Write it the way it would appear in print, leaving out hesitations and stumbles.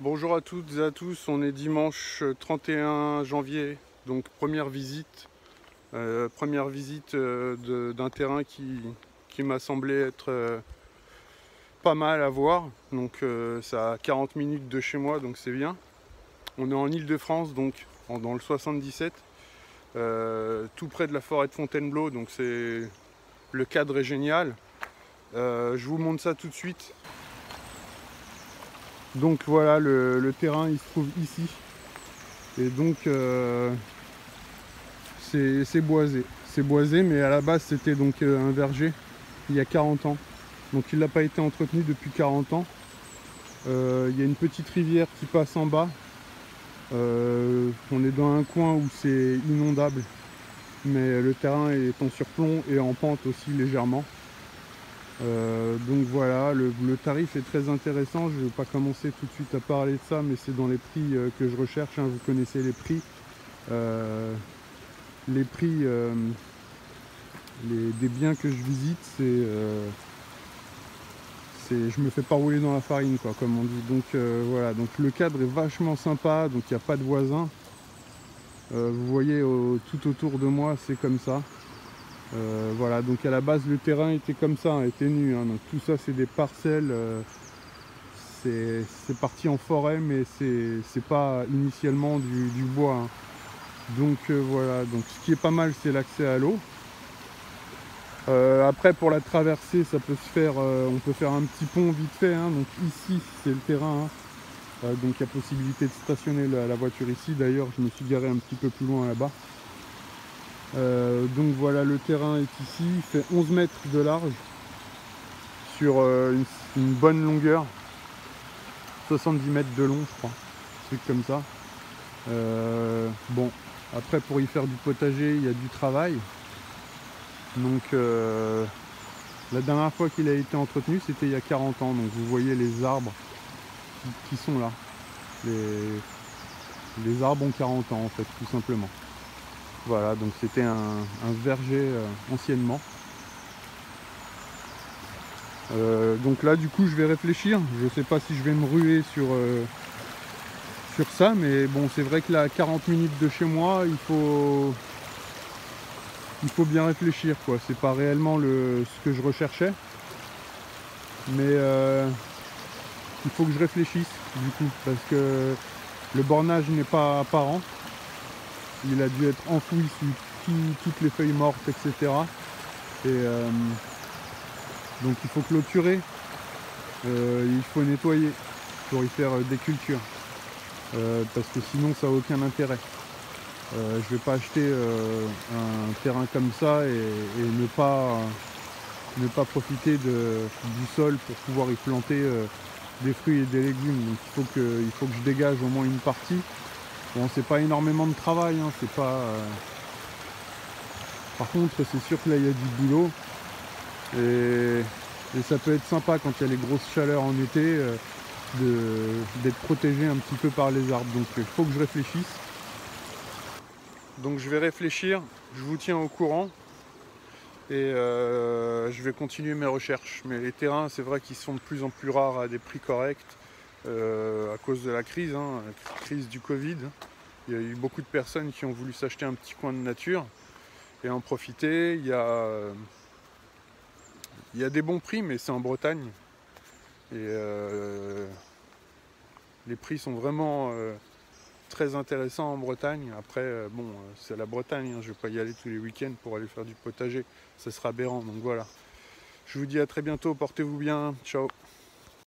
Bonjour à toutes et à tous, on est dimanche 31 janvier, donc première visite d'un terrain qui m'a semblé être pas mal à voir. Donc ça a 40 minutes de chez moi, donc c'est bien. On est en Île-de-France, donc dans le 77, tout près de la forêt de Fontainebleau, donc le cadre est génial. Je vous montre ça tout de suite. Donc voilà, le terrain il se trouve ici. Et donc c'est boisé. C'est boisé, mais à la base c'était donc un verger il y a 40 ans. Donc il n'a pas été entretenu depuis 40 ans. Il y a une petite rivière qui passe en bas. On est dans un coin où c'est inondable, mais le terrain est en surplomb et en pente aussi légèrement. Donc voilà, le tarif est très intéressant. Je ne vais pas commencer tout de suite à parler de ça, mais c'est dans les prix que je recherche, hein. Vous connaissez les prix. Les prix des biens que je visite, je me fais pas rouler dans la farine, quoi, comme on dit. Donc voilà, donc le cadre est vachement sympa, donc il n'y a pas de voisins. Vous voyez tout autour de moi, c'est comme ça. Voilà, donc à la base le terrain était comme ça, hein, était nu, hein. Donc tout ça c'est des parcelles. C'est parti en forêt, mais c'est pas initialement du bois, hein. Donc voilà, donc ce qui est pas mal, c'est l'accès à l'eau. Après pour la traversée, ça peut se faire, on peut faire un petit pont vite fait, hein. Donc ici c'est le terrain, hein. Donc il y a possibilité de stationner la voiture ici. D'ailleurs je me suis garé un petit peu plus loin là-bas. Donc voilà, le terrain est ici, il fait 11 mètres de large sur une bonne longueur, 70 mètres de long je crois, un truc comme ça. Bon, après pour y faire du potager il y a du travail. Donc la dernière fois qu'il a été entretenu c'était il y a 40 ans. Donc vous voyez les arbres qui sont là. Les arbres ont 40 ans en fait, tout simplement. Voilà, donc c'était un verger anciennement. Donc là du coup je vais réfléchir. Je sais pas si je vais me ruer sur ça, mais bon, c'est vrai que là à 40 minutes de chez moi, il faut bien réfléchir, quoi. C'est pas réellement ce que je recherchais, mais il faut que je réfléchisse du coup, parce que le bornage n'est pas apparent. Il a dû être enfoui sous toutes les feuilles mortes, etc. Et donc il faut clôturer, il faut nettoyer pour y faire des cultures, parce que sinon ça n'a aucun intérêt. Je vais pas acheter un terrain comme ça et ne pas profiter du sol pour pouvoir y planter des fruits et des légumes. Donc il faut que je dégage au moins une partie. Bon, c'est pas énormément de travail, hein, c'est pas. Par contre, c'est sûr que là il y a du boulot et ça peut être sympa quand il y a les grosses chaleurs en été d'être protégé un petit peu par les arbres. Donc il faut que je réfléchisse. Donc je vais réfléchir, je vous tiens au courant et je vais continuer mes recherches. Mais les terrains, c'est vrai qu'ils sont de plus en plus rares à des prix corrects à cause de la crise, hein, la crise du Covid. Il y a eu beaucoup de personnes qui ont voulu s'acheter un petit coin de nature et en profiter. Il y a des bons prix, mais c'est en Bretagne. Et les prix sont vraiment très intéressants en Bretagne. Après, bon, c'est la Bretagne, hein, je ne vais pas y aller tous les week-ends pour aller faire du potager. Ça sera aberrant, donc voilà. Je vous dis à très bientôt, portez-vous bien, ciao.